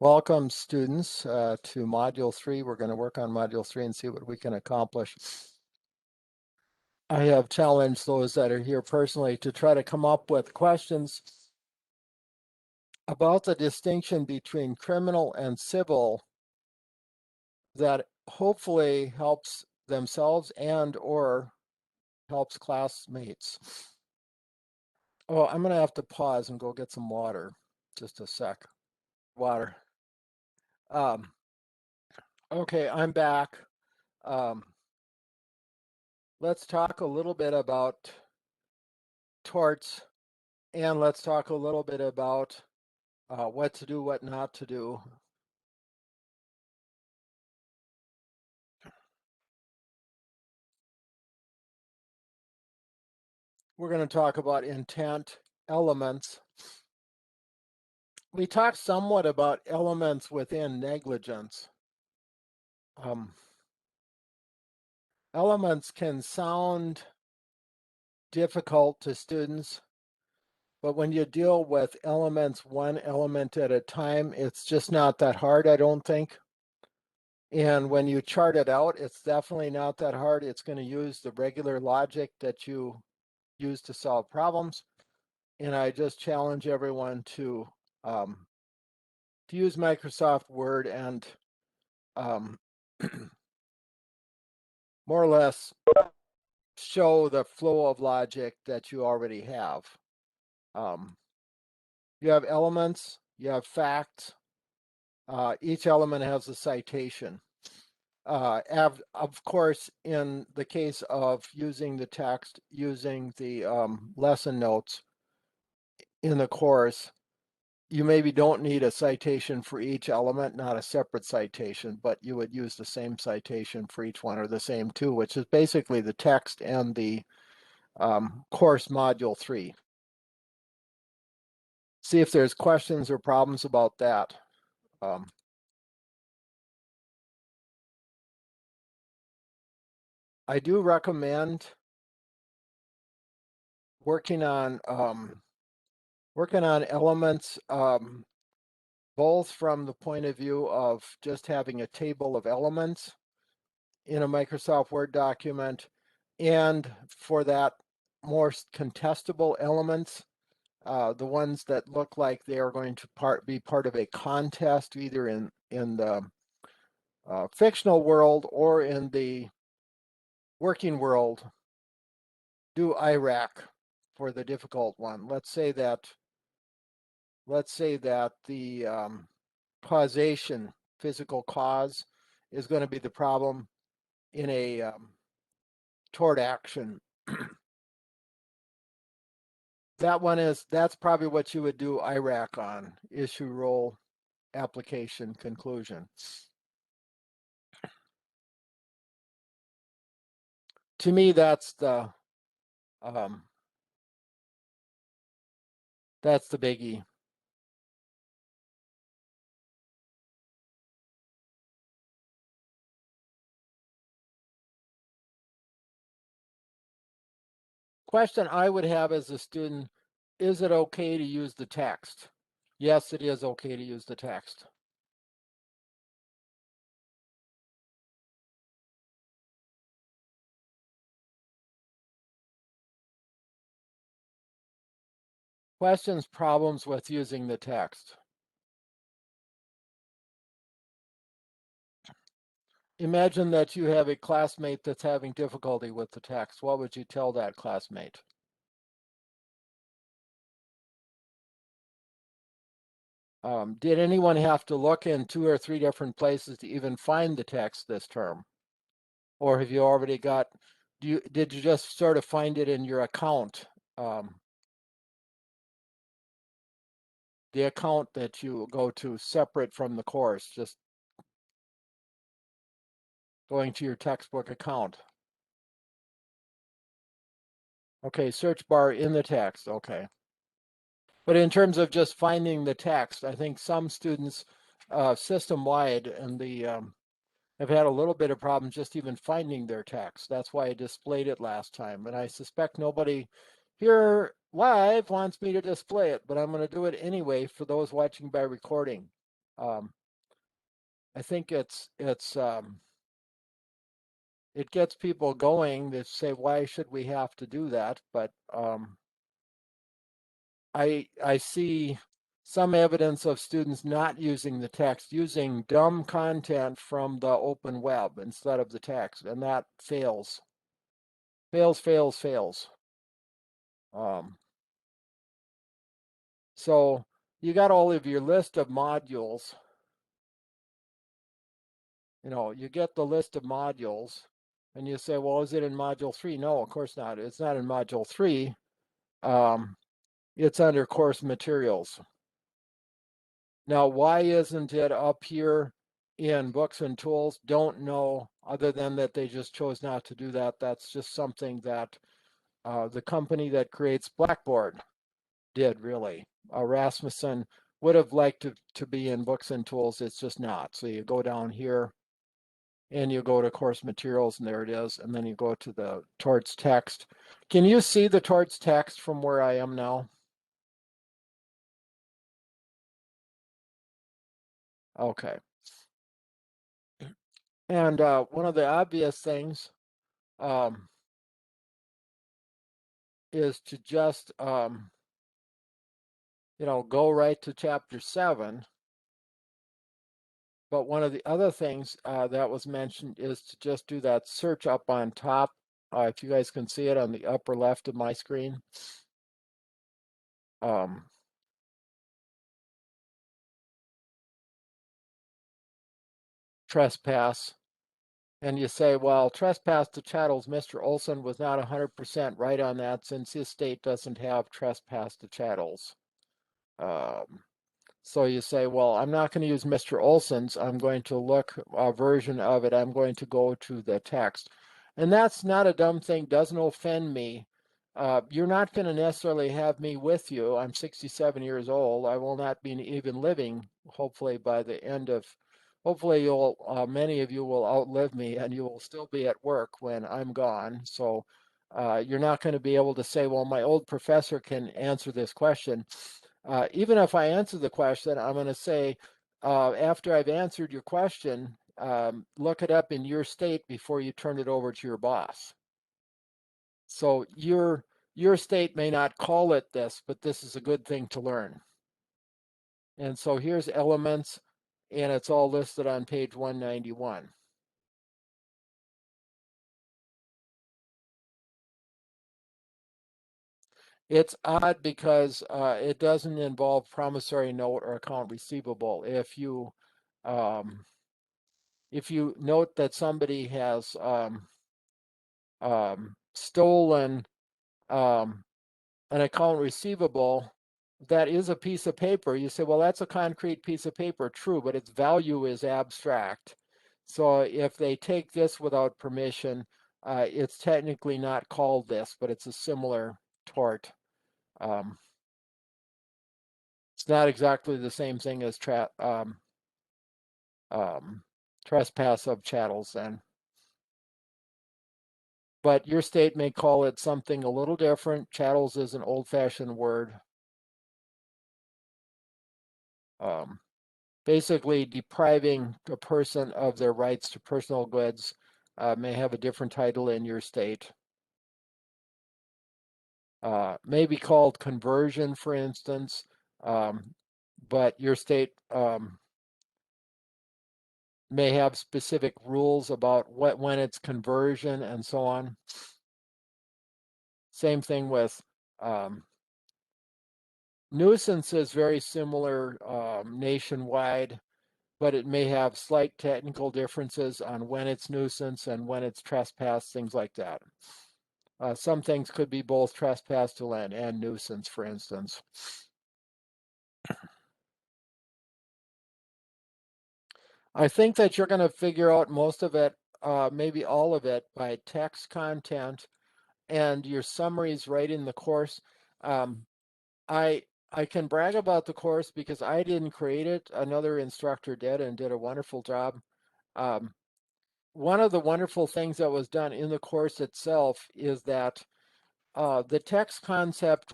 Welcome, students, to Module 3. We're going to work on Module 3 and see what we can accomplish. I have challenged those that are here personally to try to come up with questions about the distinction between criminal and civil that hopefully helps themselves and or helps classmates. Oh, I'm going to have to pause and go get some water. Just a sec. Water. Okay, I'm back. Let's talk a little bit about torts, and let's talk a little bit about what to do, what not to do. We're going to talk about intent, elements. We talked somewhat about elements within negligence. Elements can sound difficult to students, but when you deal with elements one element at a time, it's just not that hard, I don't think. And when you chart it out, it's definitely not that hard. It's going to use the regular logic that you use to solve problems. And I just challenge everyone to use Microsoft Word and more or less show the flow of logic that you already have. You have elements, you have facts. Each element has a citation. Of course, in the case of using the text, using the lesson notes in the course, you maybe don't need a citation for each element, not a separate citation, but you would use the same citation for each one, or the same two, which is basically the text and the course module 3. See if there's questions or problems about that. I do recommend working on elements both from the point of view of just having a table of elements in a Microsoft Word document, and for that more contestable elements, the ones that look like they are going to be part of a contest, either in the fictional world or in the working world, do IRAC for the difficult one. Let's say that the causation, physical cause, is going to be the problem in a tort action. That's probably what you would do IRAC on: issue, role, application, conclusion. To me, that's the biggie. Question I would have as a student: is it okay to use the text? Yes, it is okay to use the text. Questions, problems with using the text. Imagine that you have a classmate that's having difficulty with the text. What would you tell that classmate? Did anyone have to look in 2 or 3 different places to even find the text this term? Or have you already got, did you just sort of find it in your account? The account that you go to separate from the course, just going to your textbook account. Okay, search bar in the text, okay. But in terms of just finding the text, I think some students system-wide and have had a little bit of problem just even finding their text. That's why I displayed it last time. And I suspect nobody here live wants me to display it, but I'm going to do it anyway for those watching by recording. I think it gets people going to say, why should we have to do that? But I see some evidence of students not using the text, using dumb content from the open web instead of the text, and that fails. Fails. So you got all of your list of modules. You get the list of modules, and you say, well, is it in module 3? No, of course not. It's not in module 3. It's under course materials. Now, why isn't it up here in books and tools? Don't know, other than that they just chose not to do that. That's just something that the company that creates Blackboard did, really. Rasmussen would have liked to be in books and tools. It's just not. So you go down here and you go to course materials, and there it is. And then you go to the Torts text. Can you see the Torts text from where I am now? Okay. And one of the obvious things is to just, go right to chapter 7. But one of the other things that was mentioned is to just do that search up on top. If you guys can see it on the upper left of my screen. Trespass. And you say, well, trespass to chattels, Mr. Olson was not 100% right on that, since his state doesn't have trespass to chattels. So you say, well, I'm not going to use Mr. Olson's. I'm going to look a version of it. I'm going to go to the text. And that's not a dumb thing, doesn't offend me. You're not going to necessarily have me with you. I'm 67 years old. I will not be even living, hopefully, by the end of, hopefully many of you will outlive me, and you will still be at work when I'm gone. So you're not going to be able to say, well, my old professor can answer this question. Even if I answer the question, I'm going to say, after I've answered your question, look it up in your state before you turn it over to your boss. So your state may not call it this, but this is a good thing to learn. And so here's elements, and it's all listed on page 191. It's odd because it doesn't involve promissory note or account receivable. If you note that somebody has stolen an account receivable, that is a piece of paper. You say, well, that's a concrete piece of paper. True, but its value is abstract. So if they take this without permission, it's technically not called this, but it's a similar tort. It's not exactly the same thing as trespass of chattels then. But your state may call it something a little different. Chattels is an old-fashioned word. Basically depriving a person of their rights to personal goods may have a different title in your state. May be called conversion, for instance, but your state may have specific rules about when it's conversion and so on. Same thing with nuisance is very similar nationwide, but it may have slight technical differences on when it's nuisance and when it's trespass, things like that. Some things could be both trespass to land and nuisance, for instance. I think that you're going to figure out most of it, maybe all of it, by text content and your summaries right in the course. I can brag about the course because I didn't create it. Another instructor did and did a wonderful job. One of the wonderful things that was done in the course itself is that the text concepts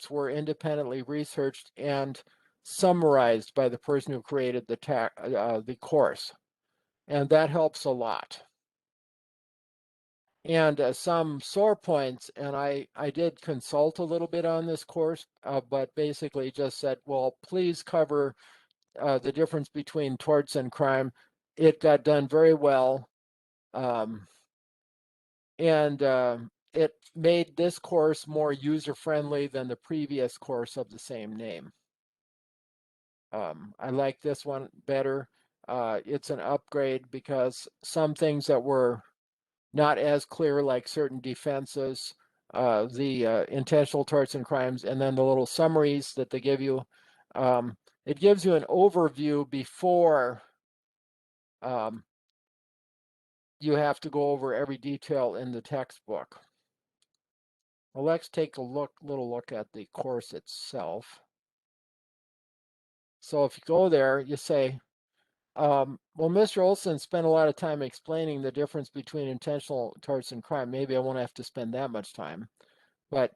were independently researched, and summarized by the person who created the course, and that helps a lot. And some sore points, and I did consult a little bit on this course, but basically just said, well, please cover the difference between torts and crime. It got done very well, and it made this course more user-friendly than the previous course of the same name. I like this one better. It's an upgrade because some things that were not as clear, like certain defenses, the intentional torts and crimes, and then the little summaries that they give you. It gives you an overview before you have to go over every detail in the textbook. Well, let's take a little look at the course itself. So if you go there, you say, well, Mr. Olson spent a lot of time explaining the difference between intentional torts and crime. Maybe I won't have to spend that much time. But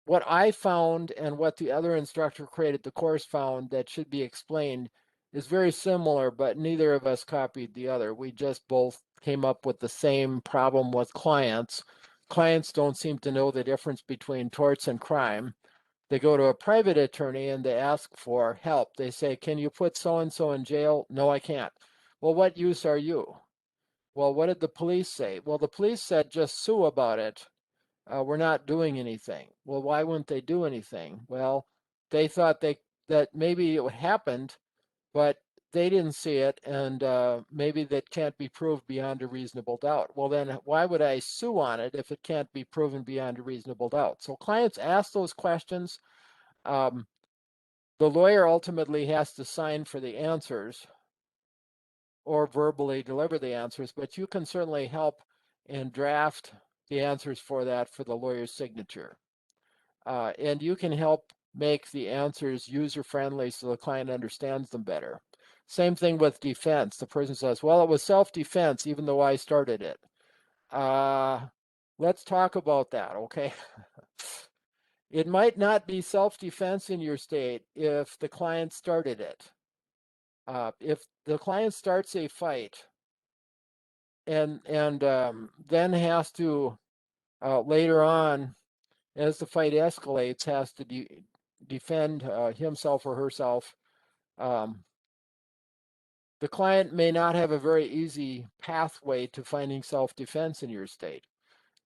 what I found and what the other instructor who created the course found that should be explained is very similar, but neither of us copied the other. We just both came up with the same problem with clients. Clients don't seem to know the difference between torts and crime. They go to a private attorney and they ask for help. They say, can you put so-and-so in jail? No, I can't. Well, what use are you? Well, what did the police say? Well, the police said just sue about it. We're not doing anything. Well, why wouldn't they do anything? Well, they thought that maybe it happened, but they didn't see it, and maybe that can't be proved beyond a reasonable doubt. Well, then why would I sue on it if it can't be proven beyond a reasonable doubt? So clients ask those questions. The lawyer ultimately has to sign for the answers or verbally deliver the answers, but you can certainly help and draft the answers for that for the lawyer's signature. And you can help make the answers user-friendly so the client understands them better. Same thing with defense. The person says, well, it was self-defense even though I started it. Let's talk about that, okay? It might not be self-defense in your state if the client started it. If the client starts a fight and then has to later on, as the fight escalates, has to defend himself or herself, the client may not have a very easy pathway to finding self-defense in your state.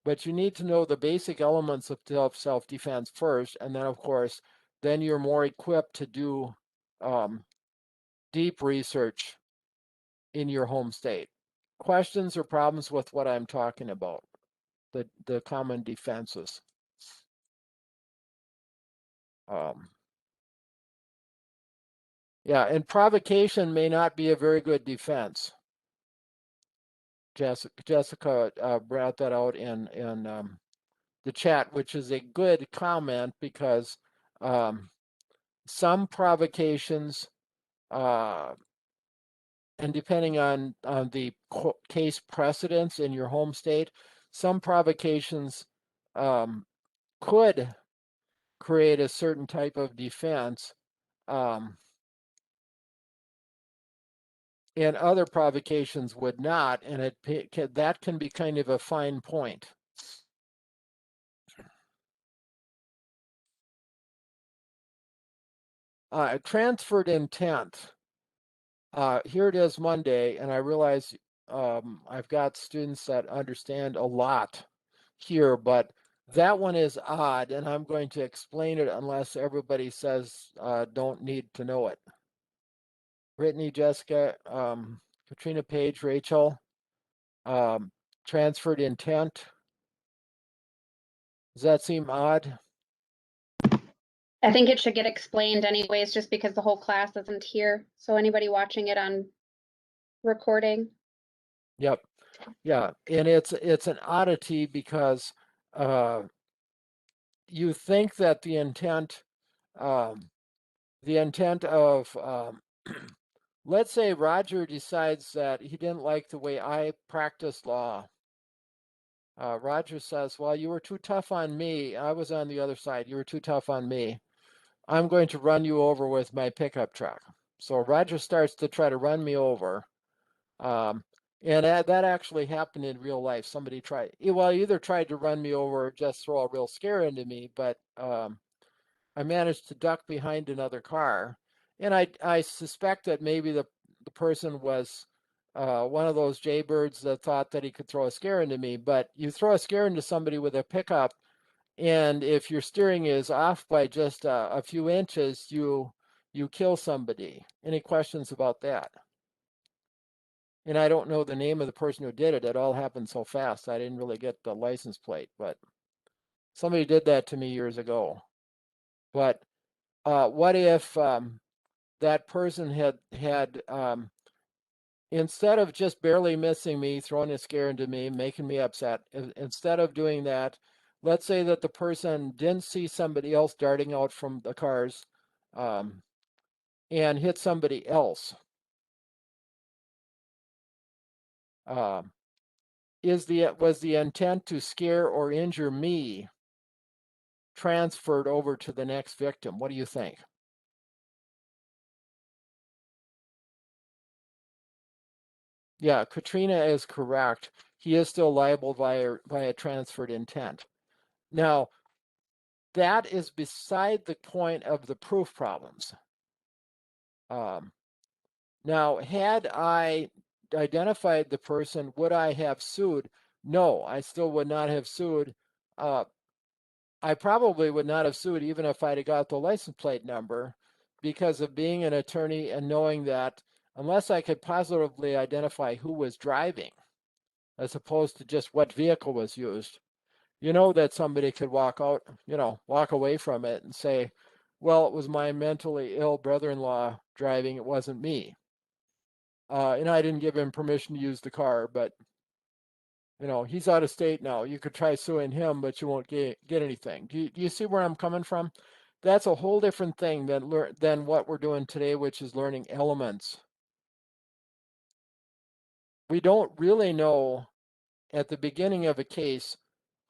But you need to know the basic elements of self-defense first, and then, of course, then you're more equipped to do deep research in your home state. Questions or problems with what I'm talking about, the common defenses? Yeah, and provocation may not be a very good defense. Jessica brought that out in the chat, which is a good comment because some provocations, and depending on the case precedents in your home state, some provocations could create a certain type of defense, and other provocations would not, and that can be kind of a fine point. Transferred intent. Here it is Monday, and I realize I've got students that understand a lot here, but that one is odd, and I'm going to explain it unless everybody says don't need to know it. Brittany, Jessica, Katrina, Paige, Rachel, transferred intent. Does that seem odd? I think it should get explained anyways, just because the whole class isn't here. So anybody watching it on recording. Yep. Yeah, and it's an oddity because you think that the intent of let's say Roger decides that he didn't like the way I practiced law. Roger says, well, you were too tough on me. I was on the other side. You were too tough on me. I'm going to run you over with my pickup truck. So Roger starts to try to run me over. And that actually happened in real life. Somebody tried, well, either tried to run me over or just throw a real scare into me, but I managed to duck behind another car. And I suspect that maybe the person was one of those jaybirds that thought that he could throw a scare into me. But you throw a scare into somebody with a pickup, and if your steering is off by just a few inches, you kill somebody. Any questions about that? And I don't know the name of the person who did it. It all happened so fast. I didn't really get the license plate, but somebody did that to me years ago. But what if that person had instead of just barely missing me, throwing a scare into me, making me upset, instead of doing that, let's say that the person didn't see somebody else darting out from the cars and hit somebody else. Was the intent to scare or injure me transferred over to the next victim? What do you think? Yeah, Katrina is correct. He is still liable via transferred intent. Now, that is beside the point of the proof problems. Now, had I identified the person, would I have sued? No, I still would not have sued. I probably would not have sued even if I'd have got the license plate number, because of being an attorney and knowing that unless I could positively identify who was driving, as opposed to just what vehicle was used, you know that somebody could walk away from it and say, well, it was my mentally ill brother-in-law driving, it wasn't me. And I didn't give him permission to use the car, but he's out of state now. You could try suing him, but you won't get anything. Do you see where I'm coming from? That's a whole different thing than what we're doing today, which is learning elements. We don't really know at the beginning of a case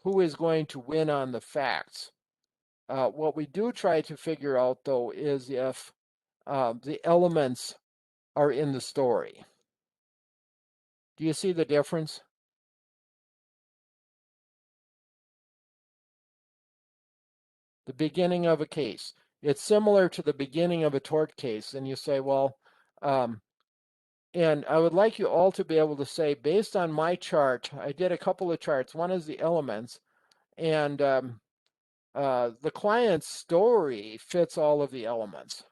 who is going to win on the facts. What we do try to figure out, though, is if the elements are in the story. Do you see the difference? The beginning of a case. It's similar to the beginning of a tort case. And you say, well, and I would like you all to be able to say, based on my chart, I did a couple of charts. One is the elements, and the client's story fits all of the elements.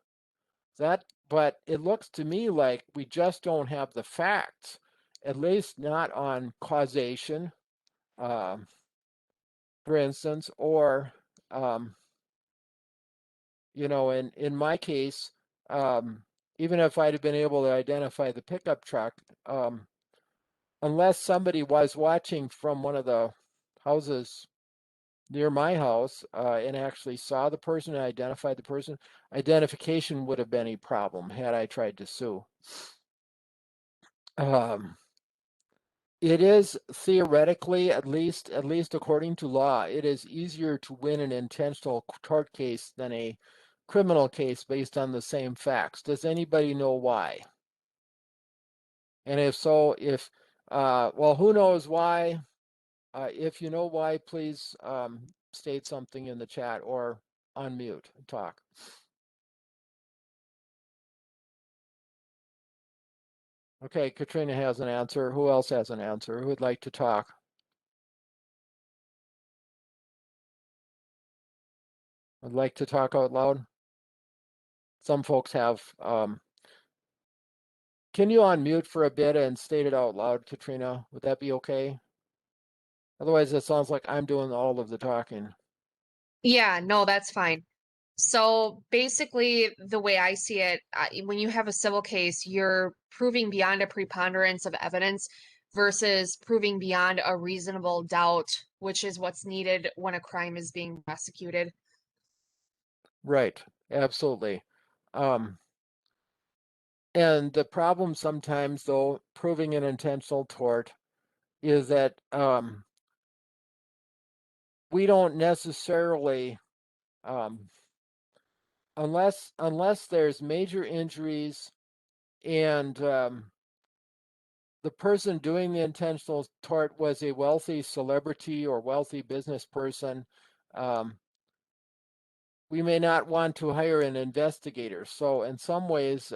But it looks to me like we just don't have the facts, at least not on causation, for instance, or in my case, even if I'd have been able to identify the pickup truck, unless somebody was watching from one of the houses near my house and actually saw the person and identified the person, identification would have been a problem had I tried to sue. It is theoretically, at least according to law, it is easier to win an intentional tort case than a criminal case based on the same facts. Does anybody know why? And if so, well, who knows why? If you know why, please state something in the chat or unmute and talk. Okay, Katrina has an answer. Who else has an answer? Who would like to talk? Would like to talk out loud? Some folks have. Can you unmute for a bit and state it out loud, Katrina? Would that be okay? Otherwise, it sounds like I'm doing all of the talking. Yeah, no, that's fine. So basically, the way I see it, when you have a civil case, you're proving beyond a preponderance of evidence versus proving beyond a reasonable doubt, which is what's needed when a crime is being prosecuted. Right, absolutely. And the problem sometimes, though, proving an intentional tort is that we don't necessarily unless there's major injuries and the person doing the intentional tort was a wealthy celebrity or wealthy business person, we may not want to hire an investigator. So in some ways,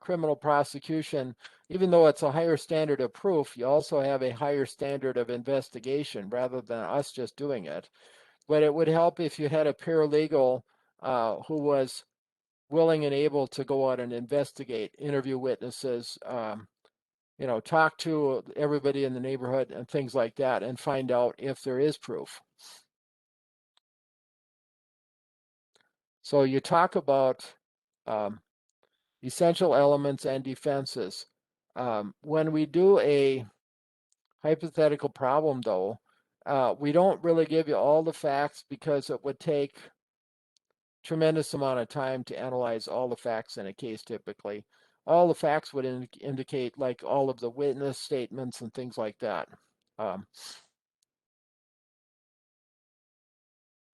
criminal prosecution, even though it's a higher standard of proof, you also have a higher standard of investigation rather than us just doing it. But it would help if you had a paralegal who was willing and able to go out and investigate, interview witnesses, talk to everybody in the neighborhood and things like that and find out if there is proof. So you talk about essential elements and defenses. When we do a hypothetical problem, though, we don't really give you all the facts because it would take tremendous amount of time to analyze all the facts in a case typically. All the facts would indicate like all of the witness statements and things like that.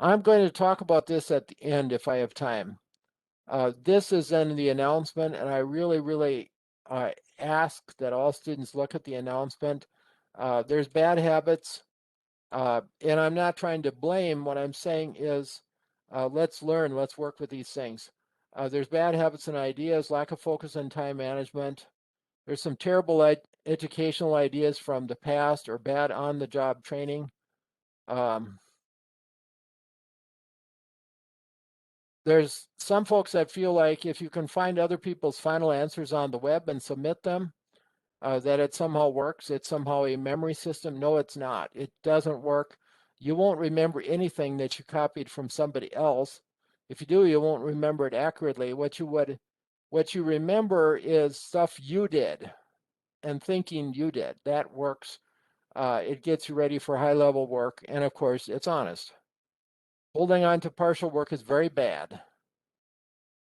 I'm going to talk about this at the end if I have time. This is in the announcement, and I really ask that all students look at the announcement. There's bad habits, and I'm not trying to blame. What I'm saying is let's learn, let's work with these things. There's bad habits and ideas, lack of focus on time management. There's some terrible educational ideas from the past or bad on-the-job training. There's some folks that feel like if you can find other people's final answers on the web and submit them, that it somehow works. It's somehow a memory system. No, it's not. It doesn't work. You won't remember anything that you copied from somebody else. If you do, you won't remember it accurately. What you remember is stuff you did and thinking you did. That works. It gets you ready for high level work. And of course, it's honest. Holding on to partial work is very bad.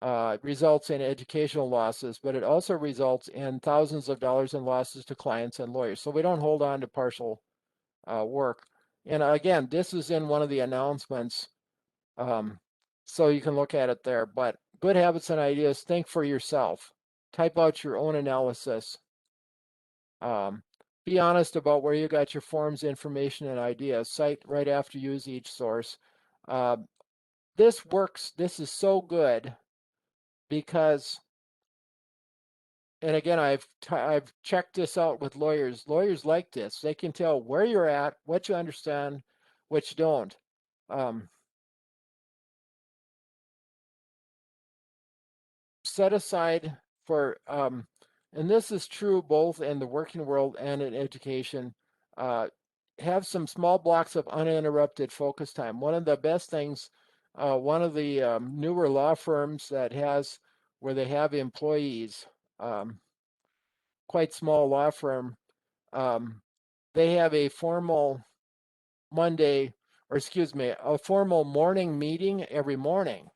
It results in educational losses, but it also results in thousands of dollars in losses to clients and lawyers. So we don't hold on to partial work. And again, this is in one of the announcements, so you can look at it there. But good habits and ideas, think for yourself. Type out your own analysis. Be honest about where you got your forms, information, and ideas. Cite right after you use each source. This works. This is so good because, and again, I've checked this out with lawyers. Lawyers like this. They can tell where you're at, what you understand, what you don't. Set aside for, and this is true both in the working world and in education, have some small blocks of uninterrupted focus time. One of the best things, one of the newer law firms that has, where they have employees, quite small law firm, they have a formal Monday, or excuse me, a formal morning meeting every morning.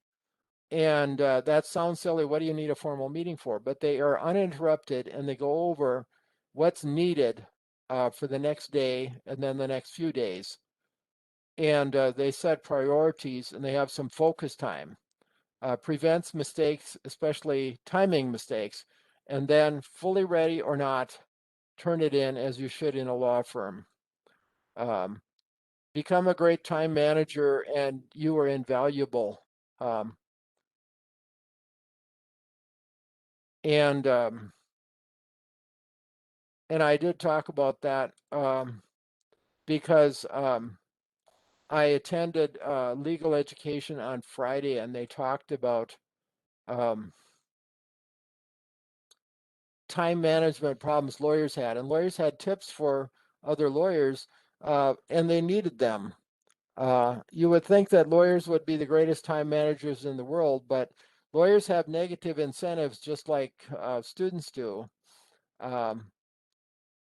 And that sounds silly. What do you need a formal meeting for? But they are uninterrupted and they go over what's needed for the next day and then the next few days. And they set priorities and they have some focus time. Prevents mistakes, especially timing mistakes, and then fully ready or not, turn it in as you should in a law firm. Become a great time manager and you are invaluable. And I did talk about that because I attended legal education on Friday and they talked about time management problems lawyers had, and lawyers had tips for other lawyers and they needed them. You would think that lawyers would be the greatest time managers in the world, but lawyers have negative incentives just like students do.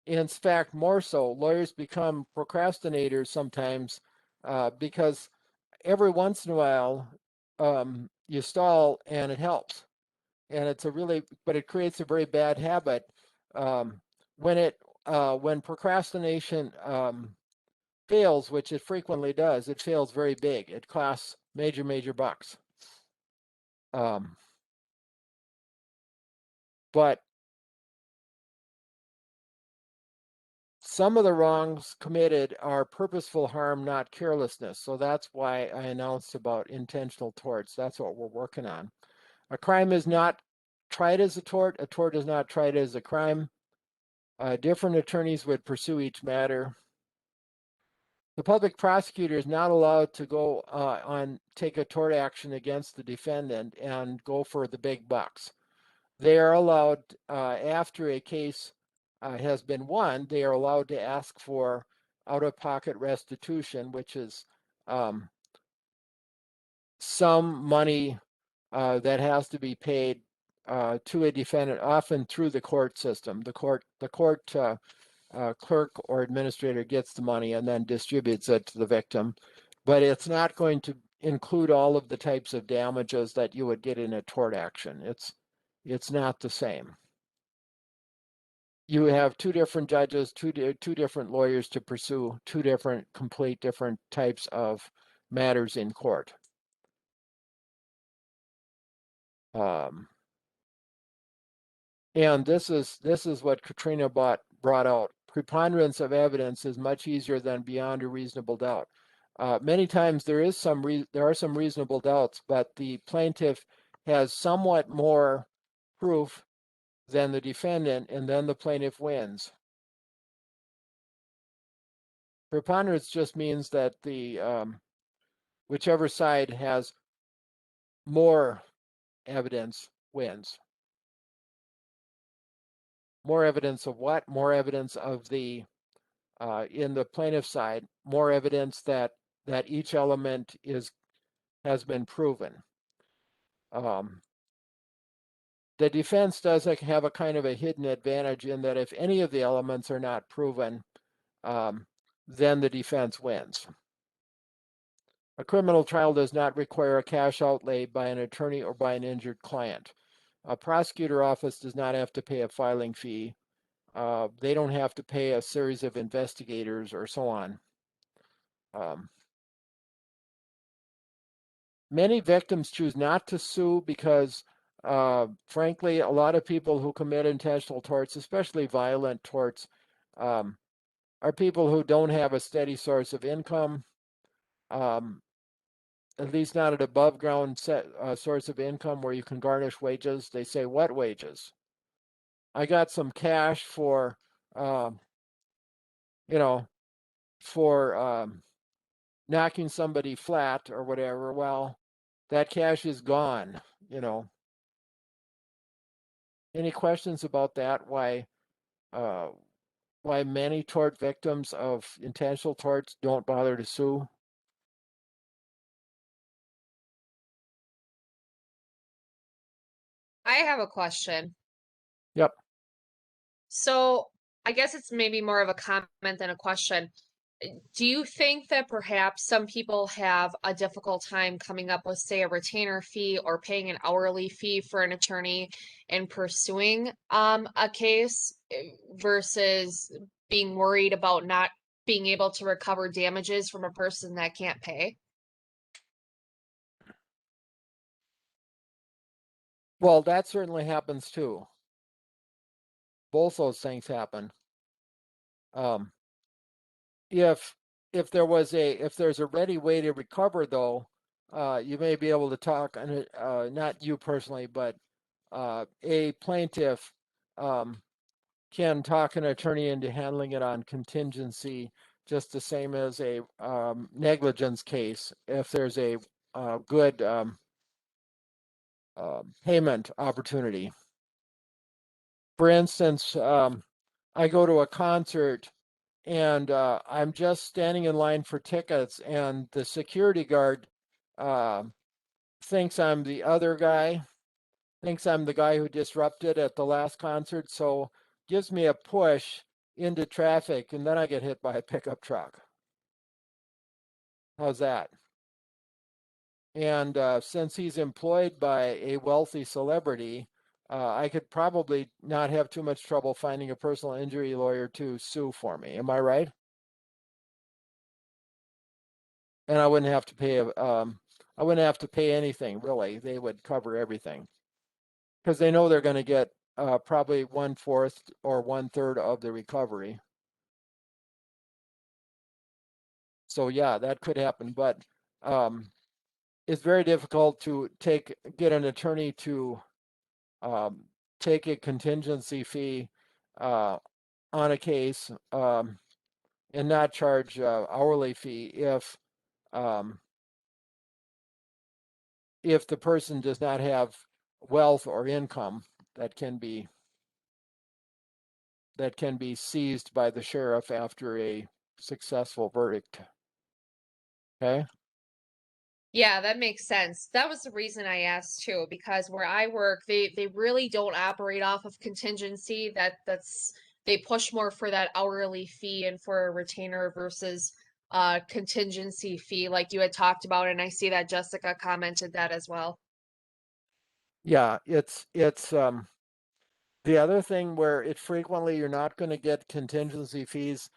In fact, more so, lawyers become procrastinators sometimes because every once in a while you stall and it helps. And it's but it creates a very bad habit when procrastination fails, which it frequently does. It fails very big. It costs major bucks. But some of the wrongs committed are purposeful harm, not carelessness. So that's why I announced about intentional torts. That's what we're working on. A crime is not tried as a tort is not tried as a crime. Different attorneys would pursue each matter. The public prosecutor is not allowed to go take a tort action against the defendant and go for the big bucks. They are allowed, after a case has been won, they are allowed to ask for out-of-pocket restitution, which is some money that has to be paid to a defendant, often through the court system. The court clerk or administrator gets the money and then distributes it to the victim, but it's not going to include all of the types of damages that you would get in a tort action. It's not the same. You have two different judges, two different lawyers to pursue two complete different types of matters in court. And this is what Katrina brought out. Preponderance of evidence is much easier than beyond a reasonable doubt. Many times there are some reasonable doubts, but the plaintiff has somewhat more proof than the defendant, and then the plaintiff wins. Preponderance just means that the whichever side has more evidence wins. More evidence of what? More evidence of the in the plaintiff's side, more evidence that each element has been proven. The defense does have a kind of a hidden advantage in that if any of the elements are not proven, then the defense wins. A criminal trial does not require a cash outlay by an attorney or by an injured client. A prosecutor office does not have to pay a filing fee. They don't have to pay a series of investigators or so on. Many victims choose not to sue because, frankly, a lot of people who commit intentional torts, especially violent torts, are people who don't have a steady source of income, at least not an above ground source of income where you can garnish wages. They say, what wages? I got some cash for, for knocking somebody flat or whatever. Well, that cash is gone, Any questions about that? Why many tort victims of intentional torts don't bother to sue? I have a question. Yep. So I guess it's maybe more of a comment than a question. Do you think that perhaps some people have a difficult time coming up with, say, a retainer fee or paying an hourly fee for an attorney and pursuing a case versus being worried about not being able to recover damages from a person that can't pay? Well, that certainly happens too. Both those things happen. If there's a ready way to recover, though, you may be able to talk, not you personally, but a plaintiff can talk an attorney into handling it on contingency, just the same as a negligence case. If there's a good payment opportunity. For instance, I go to a concert and I'm just standing in line for tickets, and the security guard thinks I'm the other guy, thinks I'm the guy who disrupted at the last concert, so gives me a push into traffic, and then I get hit by a pickup truck. How's that? And since he's employed by a wealthy celebrity, I could probably not have too much trouble finding a personal injury lawyer to sue for me. Am I right? And I wouldn't have to pay I wouldn't have to pay anything really. They would cover everything because they know they're going to get probably 1/4 or 1/3 of the recovery. So yeah, that could happen, but it's very difficult to get an attorney to take a contingency fee on a case and not charge hourly fee if the person does not have wealth or income that can be seized by the sheriff after a successful verdict. Okay. Yeah, that makes sense. That was the reason I asked too, because where I work, they really don't operate off of contingency. That's they push more for that hourly fee and for a retainer versus contingency fee like you had talked about, and I see that Jessica commented that as well. Yeah, it's the other thing where it frequently you're not going to get contingency fees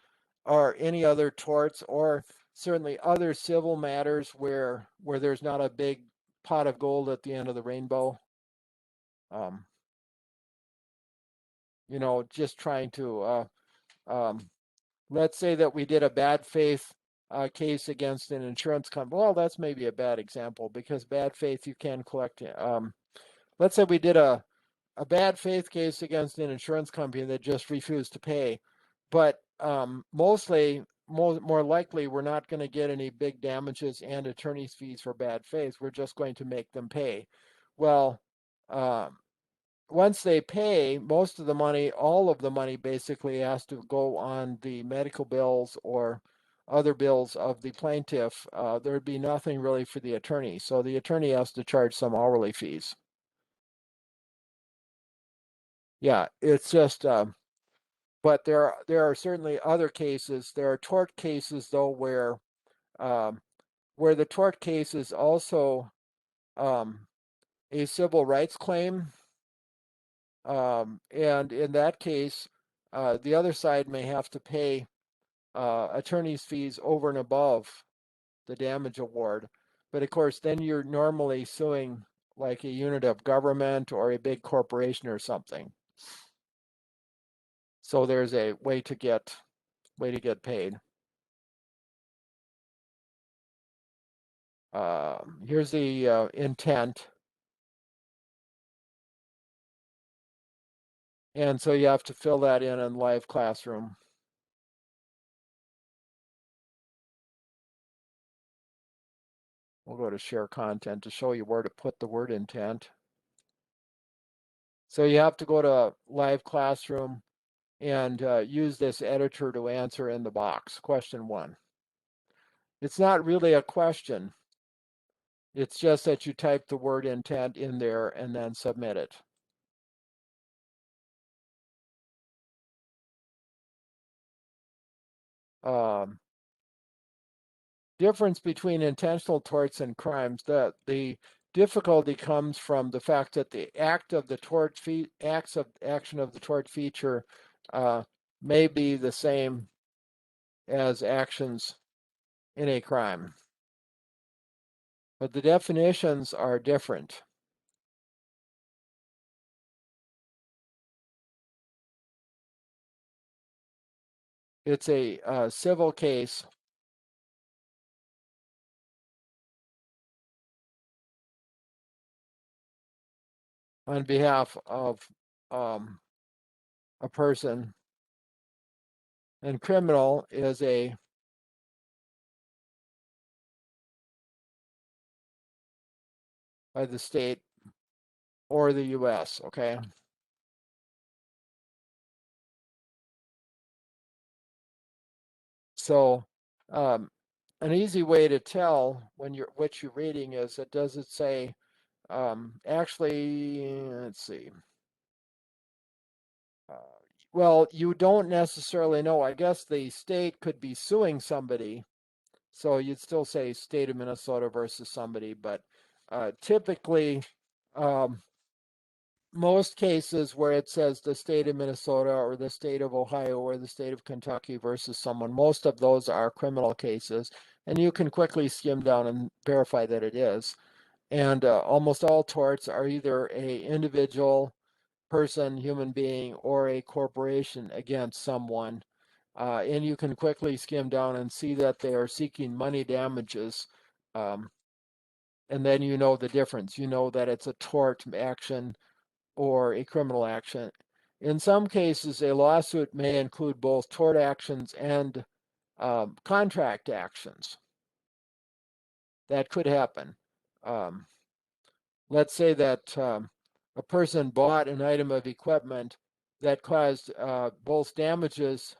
or any other torts or certainly other civil matters where there's not a big pot of gold at the end of the rainbow. You know, just trying to let's say that we did a bad faith case against an insurance company. Well, that's maybe a bad example because bad faith you can collect. Let's say we did a bad faith case against an insurance company that just refused to pay, but mostly, more likely, we're not going to get any big damages and attorney's fees for bad faith. We're just going to make them pay. Well, once they pay, most of the money, all of the money basically has to go on the medical bills or other bills of the plaintiff. There'd be nothing really for the attorney. So the attorney has to charge some hourly fees. Yeah, it's just, but there are certainly other cases. There are tort cases though where the tort case is also a civil rights claim. And in that case, the other side may have to pay attorney's fees over and above the damage award. But of course, then you're normally suing like a unit of government or a big corporation or something. So there's a way to get paid. Here's the intent. And so you have to fill that in live classroom. We'll go to share content to show you where to put the word intent. So you have to go to live classroom and use this editor to answer in the box. Question 1. It's not really a question. It's just that you type the word intent in there and then submit it. Difference between intentional torts and crimes. The difficulty comes from the fact that the act of the tort action of the tort feature may be the same as actions in a crime, but the definitions are different. It's a civil case on behalf of a person, and criminal is by the state or the US, okay? So an easy way to tell when what you're reading is that does it say actually, let's see. Well, you don't necessarily know. I guess the state could be suing somebody. So you'd still say state of Minnesota versus somebody, but typically most cases where it says the state of Minnesota or the state of Ohio or the state of Kentucky versus someone, most of those are criminal cases. and you can quickly skim down and verify that it is. And almost all torts are either a individual person, human being, or a corporation against someone. And you can quickly skim down and see that they are seeking money damages. And then you know the difference. You know that it's a tort action or a criminal action. In some cases, a lawsuit may include both tort actions and contract actions. That could happen. Let's say that a person bought an item of equipment that caused both damages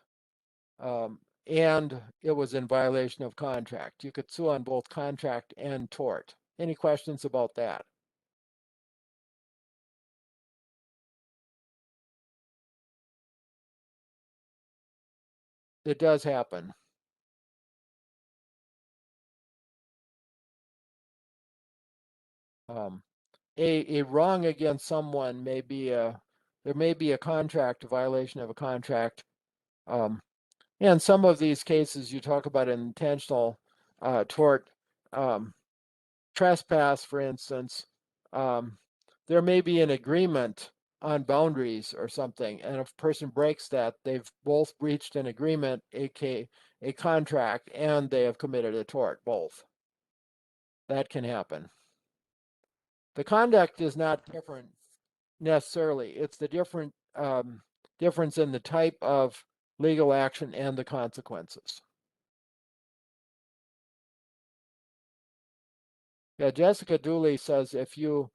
and it was in violation of contract. You could sue on both contract and tort. Any questions about that? It does happen. A wrong against someone may be there may be a contract, a violation of a contract. And some of these cases you talk about an intentional tort, trespass, for instance. There may be an agreement on boundaries or something, and if a person breaks that, they've both breached an agreement, aka a contract, and they have committed a tort, both. That can happen. The conduct is not different necessarily. It's the difference in the type of legal action and the consequences. Yeah, Jessica Dooley says if you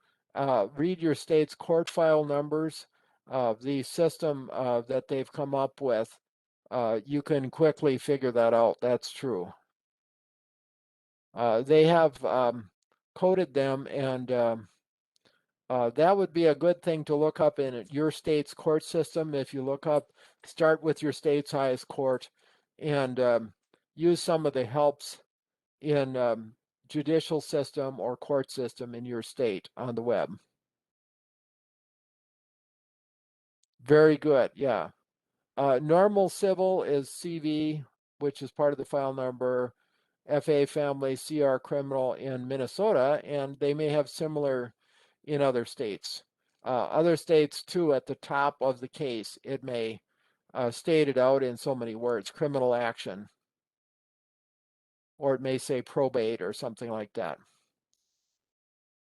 read your state's court file numbers, the system that they've come up with, you can quickly figure that out. That's true. They have coded them, and that would be a good thing to look up in your state's court system. If you look up, start with your state's highest court and use some of the helps in judicial system or court system in your state on the web. Very good, yeah. Normal civil is CV, which is part of the file number, FA family, CR criminal in Minnesota, and they may have similar in other states. Other states too, at the top of the case, it may state it out in so many words, criminal action, or it may say probate or something like that.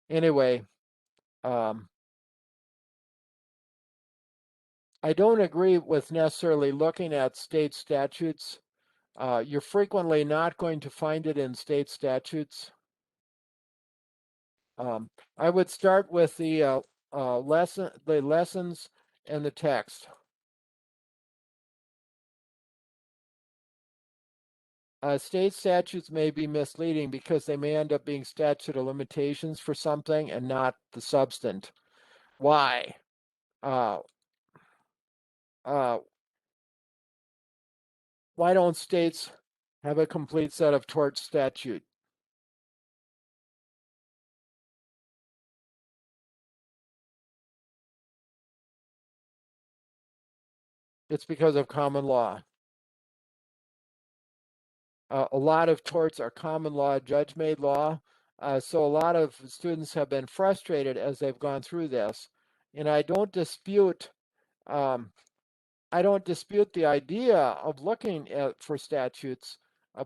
Anyway, I don't agree with necessarily looking at state statutes. You're frequently not going to find it in state statutes. I would start with the lessons and the text. State statutes may be misleading because they may end up being statute of limitations for something and not the substance. Why? Why don't states have a complete set of tort statute? It's because of common law. A lot of torts are common law, judge-made law. So a lot of students have been frustrated as they've gone through this. And I don't dispute the idea of looking for statutes,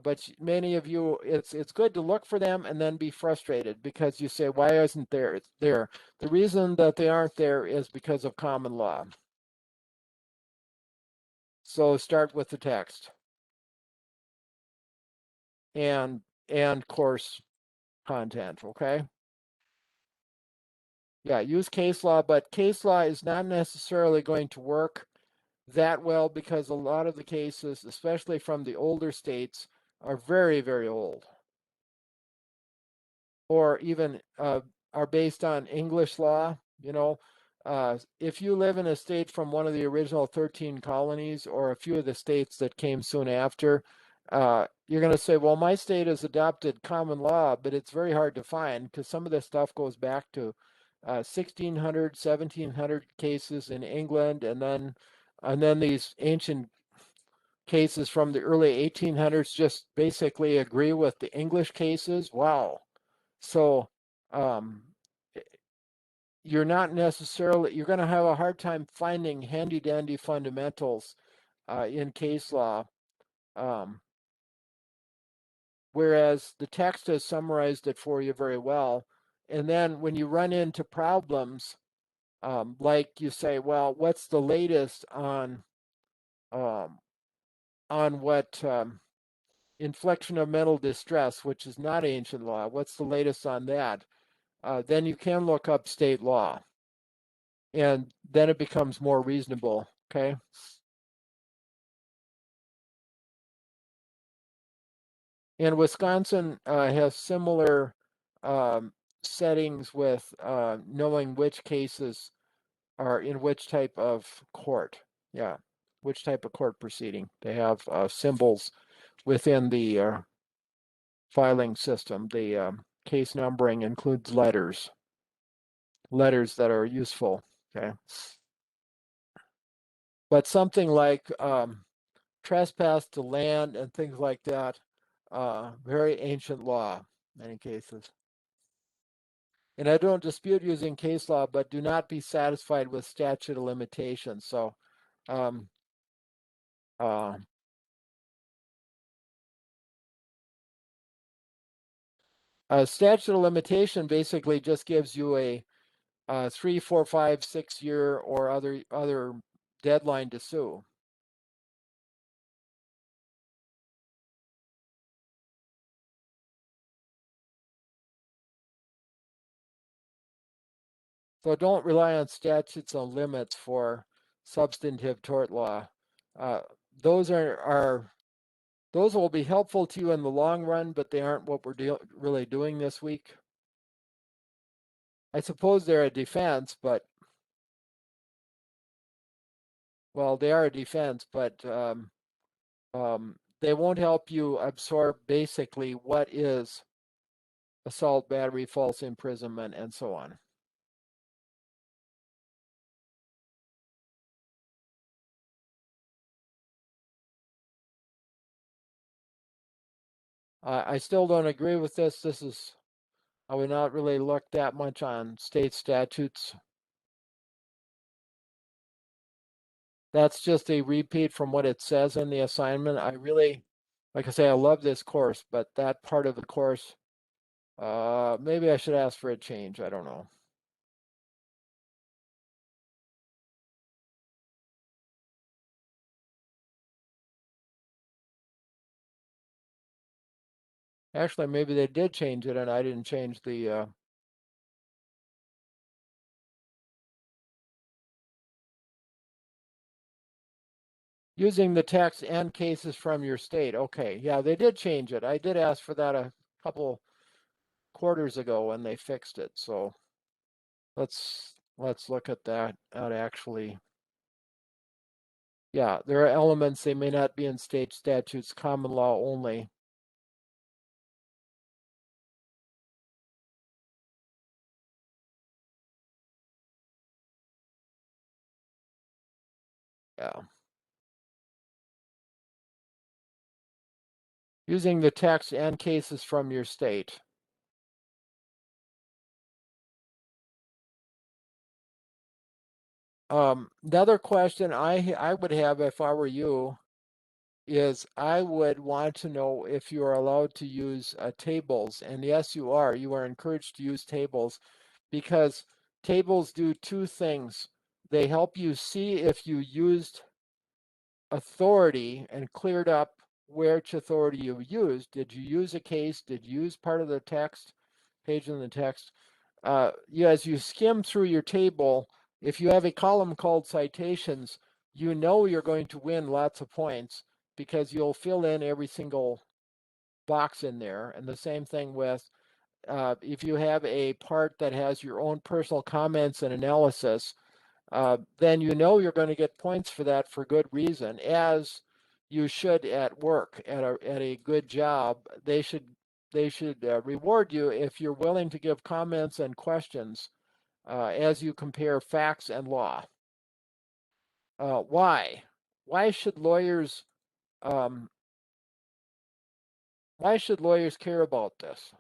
but many of you, it's good to look for them and then be frustrated because you say, why isn't there? It's there. The reason that they aren't there is because of common law. So start with the text and course content, okay? Yeah, use case law, but case law is not necessarily going to work that well because a lot of the cases, especially from the older states, are very, very old. Or even are based on English law. You know, if you live in a state from one of the original 13 colonies or a few of the states that came soon after, you're going to say, well, my state has adopted common law, but it's very hard to find because some of this stuff goes back to 1600, 1700 cases in England, and then these ancient cases from the early 1800s just basically agree with the English cases. Wow. So you're not necessarily, you're going to have a hard time finding handy dandy fundamentals in case law. Whereas the text has summarized it for you very well. And then when you run into problems, like you say, well, what's the latest on what infliction of mental distress, which is not ancient law? What's the latest on that? Then you can look up state law, and then it becomes more reasonable. Okay. And Wisconsin has similar settings with knowing which cases are in which type of court. Yeah, which type of court proceeding. They have symbols within the filing system. The case numbering includes letters that are useful. Okay. But something like trespass to land and things like that, very ancient law, in many cases. And I don't dispute using case law, but do not be satisfied with statute of limitations. So, statute of limitation basically just gives you a 3, 4, 5, 6 year or other deadline to sue. So don't rely on statutes and limits for substantive tort law. Those those will be helpful to you in the long run, but they aren't what we're really doing this week. I suppose they're a defense, but well, they are a defense, but they won't help you absorb basically what is assault, battery, false imprisonment, and so on. I still don't agree with this. I would not really look that much on state statutes. That's just a repeat from what it says in the assignment. I really, like I say, I love this course, but that part of the course, maybe I should ask for a change. I don't know. Actually, maybe they did change it and I didn't change the using the text and cases from your state. Okay, yeah, they did change it. I did ask for that a couple quarters ago when they fixed it. So let's look at that. That actually, yeah, there are elements, they may not be in state statutes, common law only. Yeah. Using the text and cases from your state. Another question I would have if I were you is I would want to know if you are allowed to use tables. And yes, you are. You are encouraged to use tables because tables do two things. They help you see if you used authority and cleared up which authority you used. Did you use a case? Did you use part of the text, page in the text? As you skim through your table, if you have a column called citations, you know you're going to win lots of points because you'll fill in every single box in there. And the same thing with if you have a part that has your own personal comments and analysis, then you know you're going to get points for that for good reason, as you should at work, at a good job. They should reward you if you're willing to give comments and questions as you compare facts and law. Why? Why should lawyers why should lawyers care about this?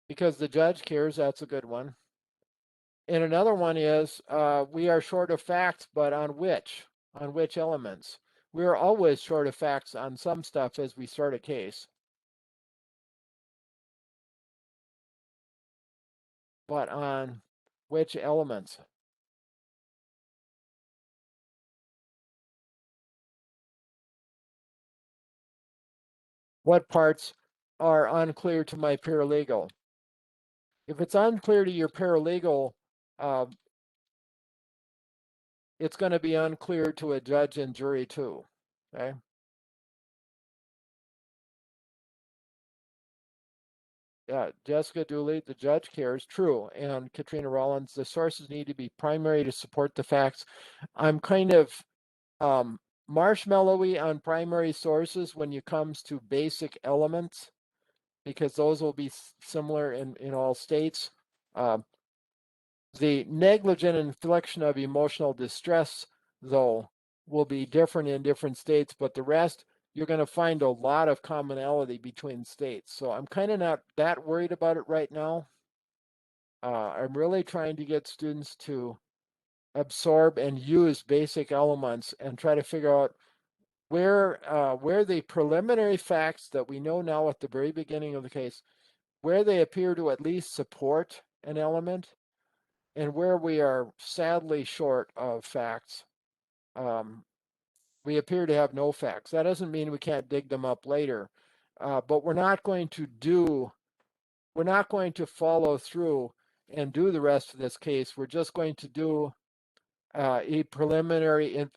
Because the judge cares, that's a good one. And another one is, we are short of facts, but on which? On which elements? We are always short of facts on some stuff as we start a case. But on which elements? What parts are unclear to my paralegal? If it's unclear to your paralegal, it's going to be unclear to a judge and jury too. Okay. Yeah, Jessica Dooley, the judge cares, true. And Katrina Rollins, the sources need to be primary to support the facts. I'm kind of marshmallowy on primary sources when it comes to basic elements, because those will be similar in all states. The negligent infliction of emotional distress, though, will be different in different states, but the rest, you're going to find a lot of commonality between states. So I'm kind of not that worried about it right now. I'm really trying to get students to absorb and use basic elements and try to figure out where the preliminary facts that we know now at the very beginning of the case, where they appear to at least support an element, and where we are sadly short of facts. We appear to have no facts. That doesn't mean we can't dig them up later, but we're not going to follow through and do the rest of this case. We're just going to do a preliminary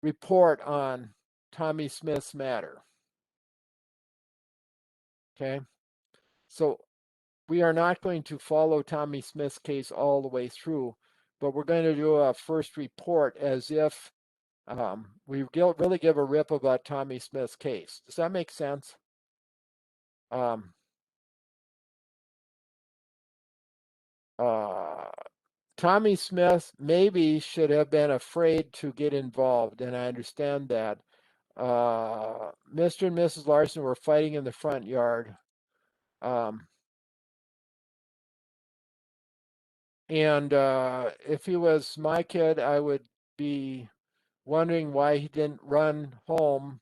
report on Tommy Smith's matter. Okay, so we are not going to follow Tommy Smith's case all the way through, but we're going to do a first report as if we really give a rip about Tommy Smith's case. Does that make sense? Tommy Smith maybe should have been afraid to get involved, and I understand that. Mr. and Mrs. Larson were fighting in the front yard. And if he was my kid, I would be wondering why he didn't run home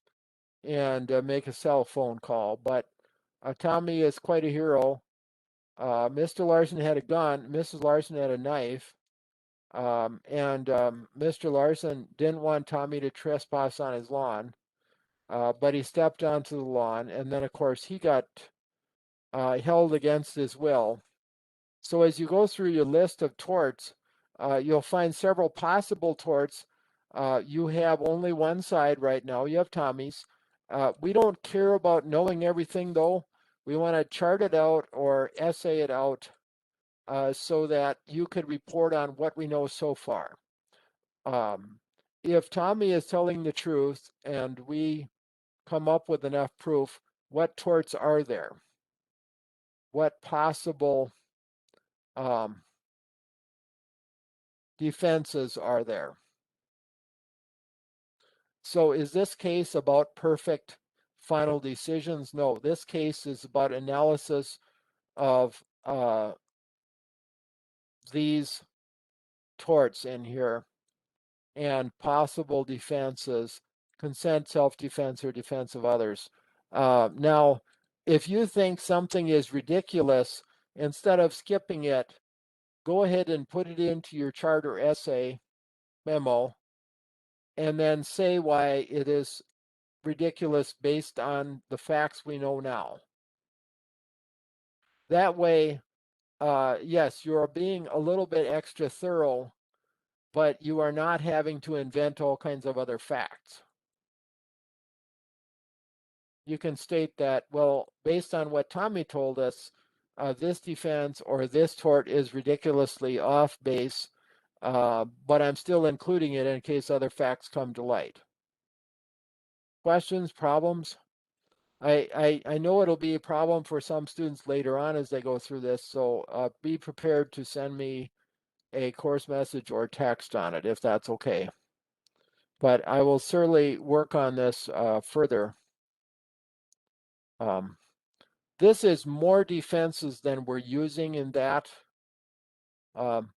and make a cell phone call. But Tommy is quite a hero. Mr. Larson had a gun. Mrs. Larson had a knife. And Mr. Larson didn't want Tommy to trespass on his lawn, but he stepped onto the lawn. And then, of course, he got held against his will. So as you go through your list of torts, you'll find several possible torts. You have only one side right now. You have Tommy's. We don't care about knowing everything, though. We want to chart it out or essay it out so that you could report on what we know so far. If Tommy is telling the truth and we come up with enough proof, what torts are there? What possible defenses are there? So is this case about perfect final decisions? No, this case is about analysis of these torts in here and possible defenses, consent, self-defense, or defense of others. Now, if you think something is ridiculous, instead of skipping it, go ahead and put it into your charter essay memo and then say why it is ridiculous based on the facts we know now. That way, yes, you're being a little bit extra thorough, but you are not having to invent all kinds of other facts. You can state that, well, based on what Tommy told us, this defense or this tort is ridiculously off base, but I'm still including it in case other facts come to light. Questions, problems? I know it'll be a problem for some students later on as they go through this, so be prepared to send me a course message or text on it if that's okay. But I will certainly work on this further. This is more defenses than we're using in that. Um,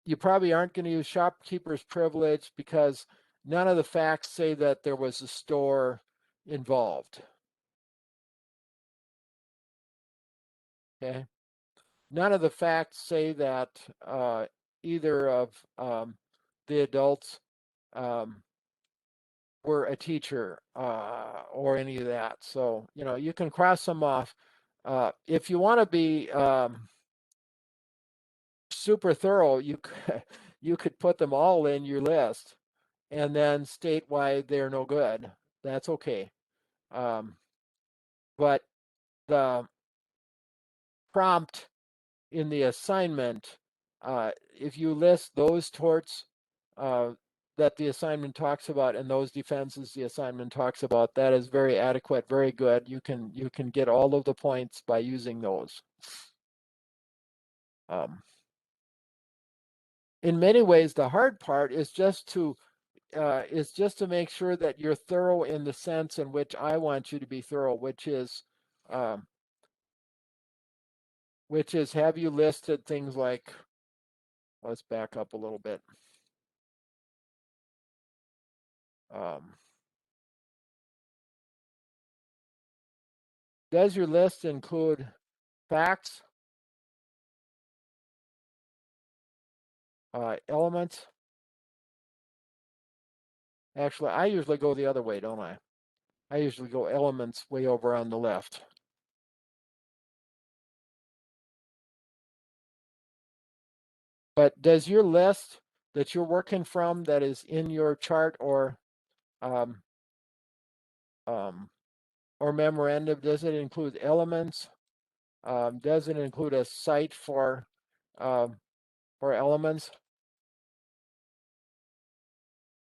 you probably aren't going to use shopkeeper's privilege because none of the facts say that there was a store involved. Okay. None of the facts say that either of the adults were a teacher or any of that. So, you know, you can cross them off. If you want to be super thorough, you could put them all in your list and then state why they're no good. That's okay. But the prompt in the assignment, if you list those torts that the assignment talks about and those defenses the assignment talks about, that is very adequate, very good. You can get all of the points by using those. In many ways, the hard part is just to make sure that you're thorough in the sense in which I want you to be thorough, which is have you listed things like, let's back up a little bit. Does your list include facts, elements? Actually, I usually go the other way, don't I? I usually go elements way over on the left. But does your list that you're working from that is in your chart or memorandum, does it include elements? Does it include a site for elements?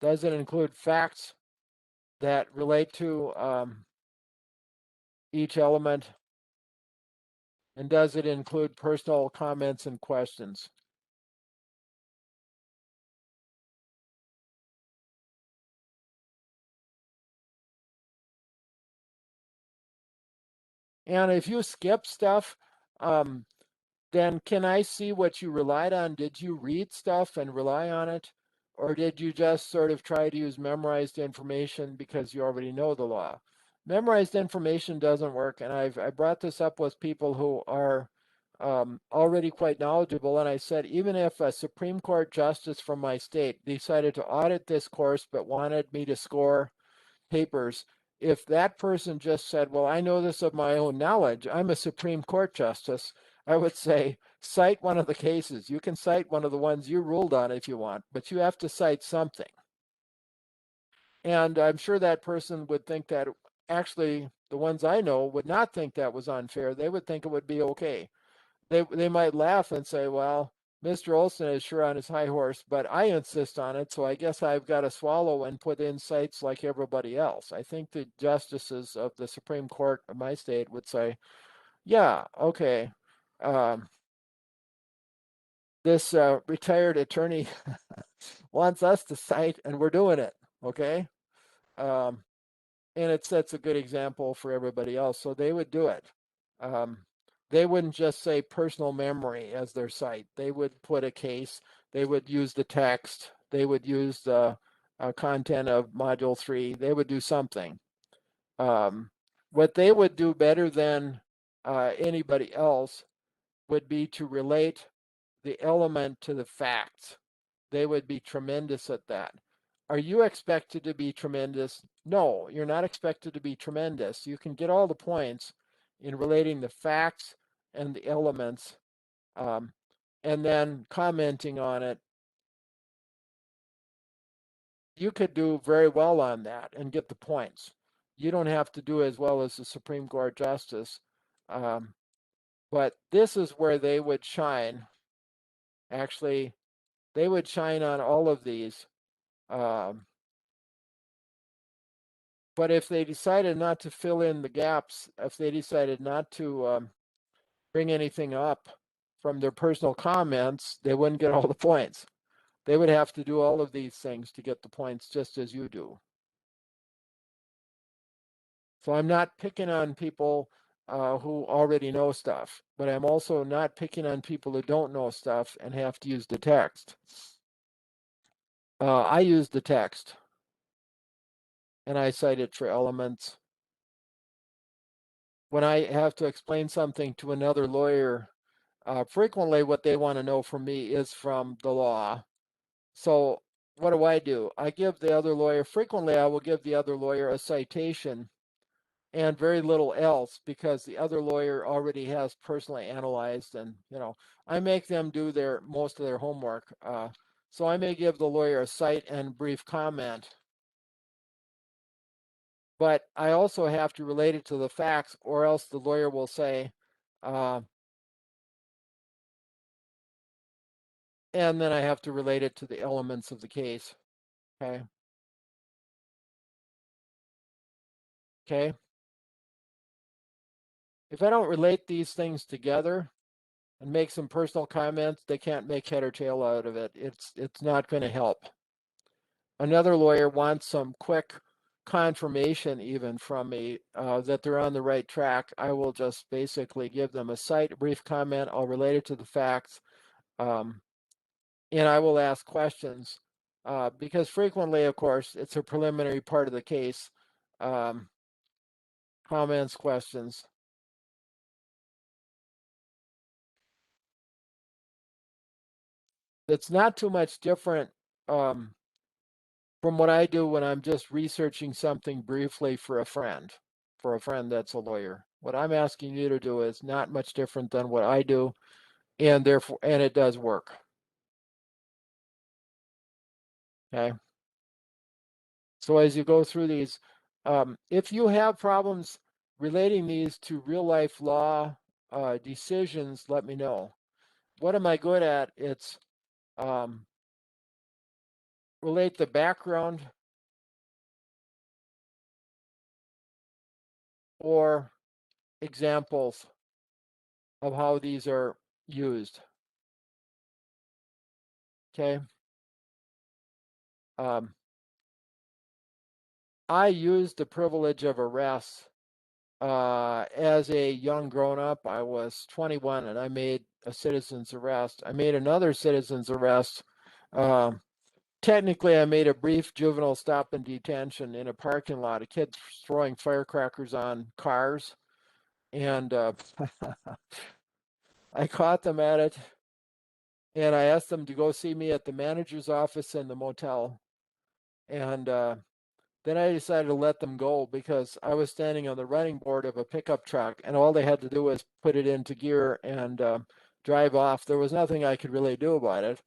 Does it include facts that relate to each element? And does it include personal comments and questions? And if you skip stuff, then can I see what you relied on? Did you read stuff and rely on it? Or did you just sort of try to use memorized information because you already know the law? Memorized information doesn't work. And I brought this up with people who are already quite knowledgeable. And I said, even if a Supreme Court justice from my state decided to audit this course but wanted me to score papers, if that person just said, well, I know this of my own knowledge, I'm a Supreme Court justice, I would say, cite one of the cases. You can cite one of the ones you ruled on if you want, but you have to cite something. And I'm sure that person would think that, actually, the ones I know would not think that was unfair. They would think it would be okay. They might laugh and say, well, Mr. Olson is sure on his high horse, but I insist on it, so I guess I've got to swallow and put in cites like everybody else. I think the justices of the Supreme Court of my state would say, yeah, okay. This retired attorney wants us to cite, and we're doing it, okay? And it sets a good example for everybody else, so they would do it. They wouldn't just say personal memory as their cite. They would put a case. They would use the text. They would use the content of Module 3. They would do something. What they would do better than anybody else would be to relate the element to the facts. They would be tremendous at that. Are you expected to be tremendous? No, you're not expected to be tremendous. You can get all the points in relating the facts and the elements, and then commenting on it. You could do very well on that and get the points. You don't have to do as well as the Supreme Court justice, but this is where they would shine. Actually, they would shine on all of these. But if they decided not to fill in the gaps, if they decided not to bring anything up from their personal comments, they wouldn't get all the points. They would have to do all of these things to get the points, just as you do. So I'm not picking on people who already know stuff, but I'm also not picking on people who don't know stuff and have to use the text. I use the text, and I cite it for elements. When I have to explain something to another lawyer, frequently what they want to know from me is from the law. So what do? I give the other lawyer, frequently I will give the other lawyer a citation and very little else, because the other lawyer already has personally analyzed, and I make them do most of their homework. So I may give the lawyer a cite and brief comment, but I also have to relate it to the facts, or else the lawyer will say, and then I have to relate it to the elements of the case. Okay. Okay. If I don't relate these things together and make some personal comments, they can't make head or tail out of it. It's not going to help. Another lawyer wants some quick confirmation even from me that they're on the right track. I will just basically give them a cite, a brief comment. I'll relate it to the facts, and I will ask questions because frequently, of course, it's a preliminary part of the case. Comments, questions. It's not too much different from what I do when I'm just researching something briefly for a friend that's a lawyer. What I'm asking you to do is not much different than what I do, and therefore, and it does work. Okay. So as you go through these, if you have problems relating these to real life law decisions, let me know. What am I good at? It's relate the background or examples of how these are used. Okay. I used the privilege of arrest as a young grown-up. I was 21 and I made a citizen's arrest. I made another citizen's arrest. Technically, I made a brief juvenile stop and detention in a parking lot. A kid throwing firecrackers on cars, and I caught them at it, and I asked them to go see me at the manager's office in the motel, and then I decided to let them go because I was standing on the running board of a pickup truck, and all they had to do was put it into gear and drive off. There was nothing I could really do about it.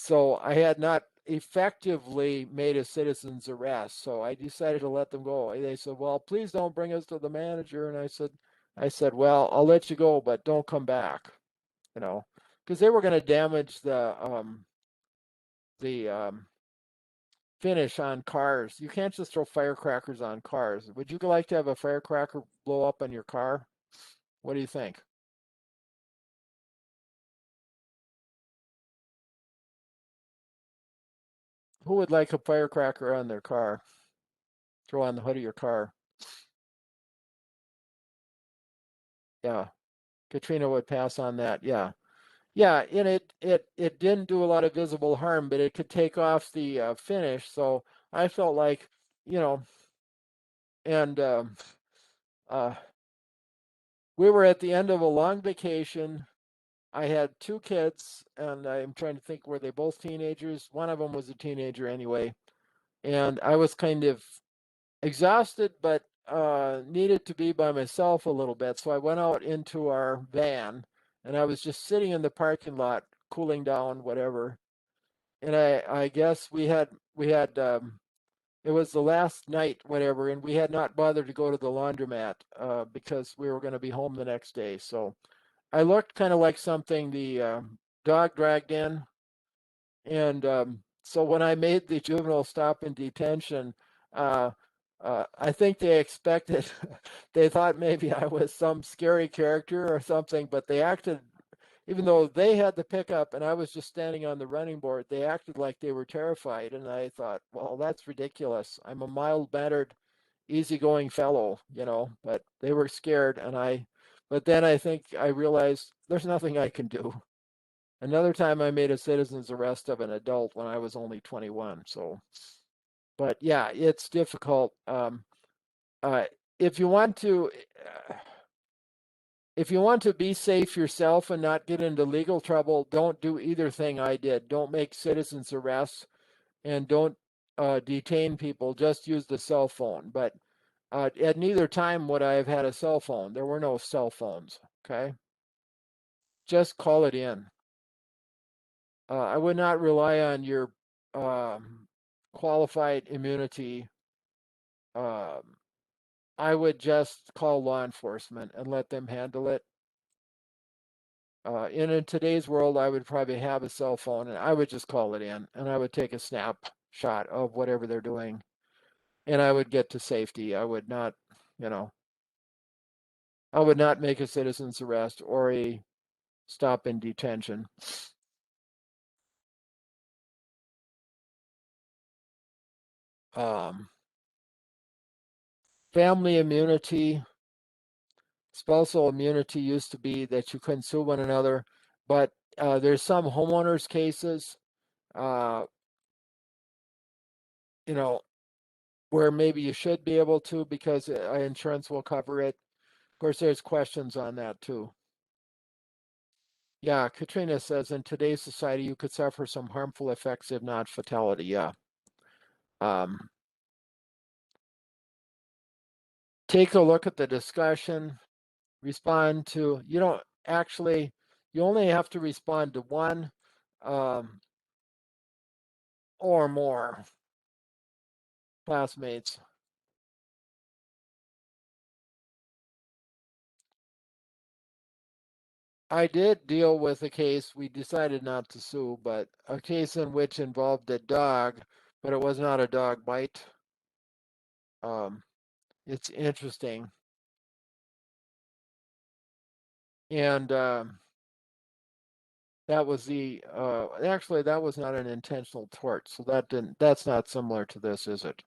So I had not effectively made a citizen's arrest. So I decided to let them go. They said, "Well, please don't bring us to the manager." And I said, "Well, I'll let you go, but don't come back." Because they were going to damage the finish on cars. You can't just throw firecrackers on cars. Would you like to have a firecracker blow up on your car? What do you think? Who would like a firecracker on their car? Throw on the hood of your car. Yeah. Katrina would pass on that. Yeah. Yeah, and it didn't do a lot of visible harm, but it could take off the finish. So I felt like, and we were at the end of a long vacation. I had two kids, and I'm trying to think, were they both teenagers? One of them was a teenager anyway. And I was kind of exhausted, but needed to be by myself a little bit. So I went out into our van, and I was just sitting in the parking lot, cooling down, whatever. And I guess we had it was the last night, whatever, and we had not bothered to go to the laundromat because we were going to be home the next day. So I looked kind of like something the dog dragged in. And so when I made the juvenile stop and detention, I think they expected, they thought maybe I was some scary character or something, but they acted, even though they had the pickup and I was just standing on the running board, they acted like they were terrified. And I thought, well, that's ridiculous. I'm a mild-mannered, easygoing fellow, you know, but they were scared. But then I think I realized there's nothing I can do. Another time I made a citizen's arrest of an adult when I was only 21. So, but yeah, it's difficult. Uh, if you want to, if you want to be safe yourself and not get into legal trouble, don't do either thing I did. Don't make citizens arrests and don't detain people. Just use the cell phone. But at neither time would I have had a cell phone. There were no cell phones. Okay, just call it in. I would not rely on your qualified immunity. I would just call law enforcement and let them handle it. In today's world, I would probably have a cell phone and I would just call it in and I would take a snapshot of whatever they're doing and I would get to safety. I would not, you know, I would not make a citizen's arrest or a stop in detention. Family immunity, spousal immunity used to be that you couldn't sue one another, but there's some homeowners cases, you know, where maybe you should be able to because insurance will cover it. Of course, there's questions on that too. Yeah, Katrina says in today's society, you could suffer some harmful effects, if not fatality. Yeah. Take a look at the discussion, respond to, you don't actually, you only have to respond to one or more classmates. I did deal with a case, we decided not to sue, but a case in which involved a dog, but it was not a dog bite. It's interesting. And that was the actually that was not an intentional tort, so that's not similar to this, is it?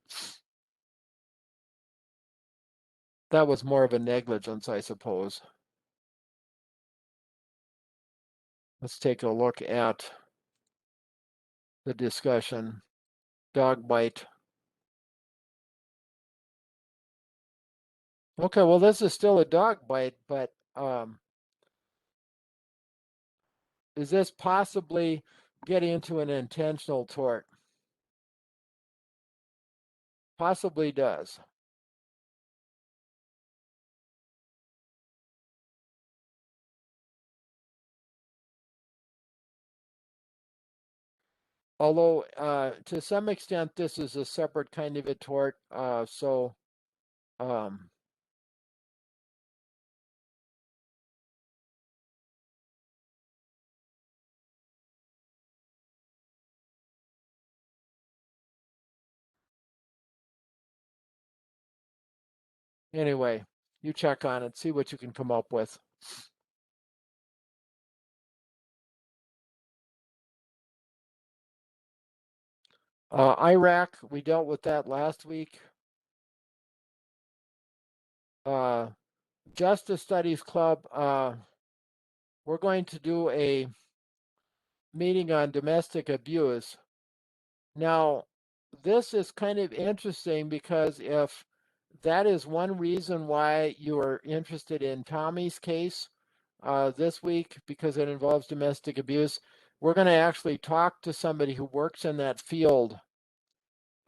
That was more of a negligence, I suppose. Let's take a look at the discussion. Dog bite. Okay, well, this is still a dog bite, but is this possibly getting into an intentional tort? Possibly does. Although to some extent this is a separate kind of a tort, so anyway, you check on it, see what you can come up with. Iraq, we dealt with that last week. Justice Studies Club, we're going to do a meeting on domestic abuse. Now, this is kind of interesting because if that is one reason why you are interested in Tommy's case this week, because it involves domestic abuse, we're going to actually talk to somebody who works in that field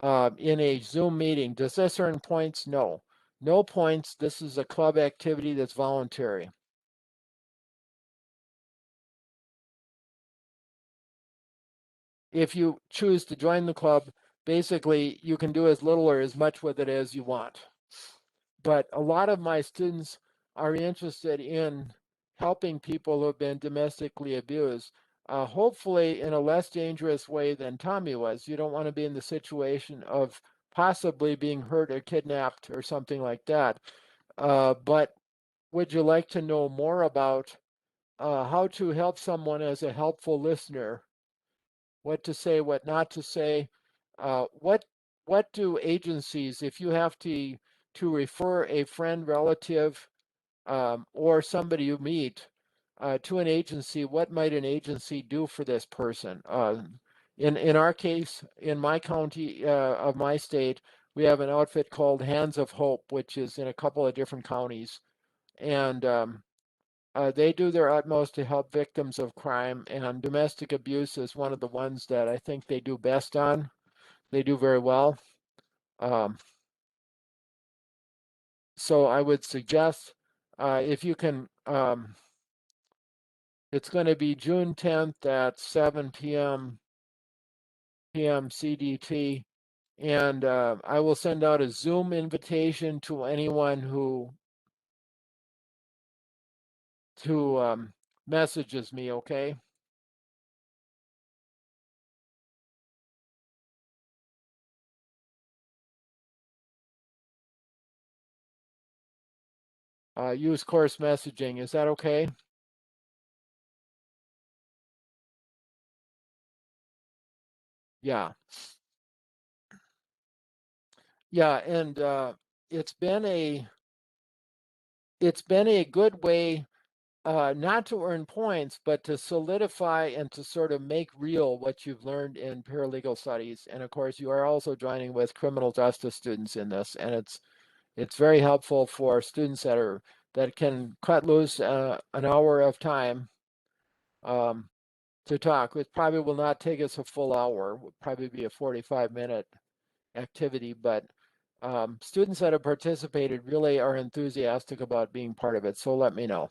in a Zoom meeting. Does this earn points? No. No points. This is a club activity that's voluntary. If you choose to join the club, basically you can do as little or as much with it as you want. But a lot of my students are interested in helping people who have been domestically abused, hopefully in a less dangerous way than Tommy was. You don't want to be in the situation of possibly being hurt or kidnapped or something like that. But would you like to know more about how to help someone as a helpful listener? What to say, what not to say? What do agencies, if you have to refer a friend, relative, or somebody you meet to an agency, what might an agency do for this person? In our case, in my county of my state, we have an outfit called Hands of Hope, which is in a couple of different counties, and they do their utmost to help victims of crime, and domestic abuse is one of the ones that I think they do best on. They do very well. So I would suggest if you can, it's going to be June 10th at 7 p.m. CDT, and I will send out a Zoom invitation to anyone who messages me, okay? Use course messaging. Is that okay? Yeah. Yeah, and it's been a good way not to earn points, but to solidify and to sort of make real what you've learned in paralegal studies. And of course, you are also joining with criminal justice students in this, and it's very helpful for students that can cut loose an hour of time to talk. It probably will not take us a full hour. It will probably be a 45-minute activity, but students that have participated really are enthusiastic about being part of it. So let me know.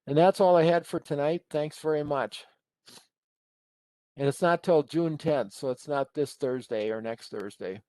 And that's all I had for tonight. Thanks very much. And it's not till June 10th, so it's not this Thursday or next Thursday.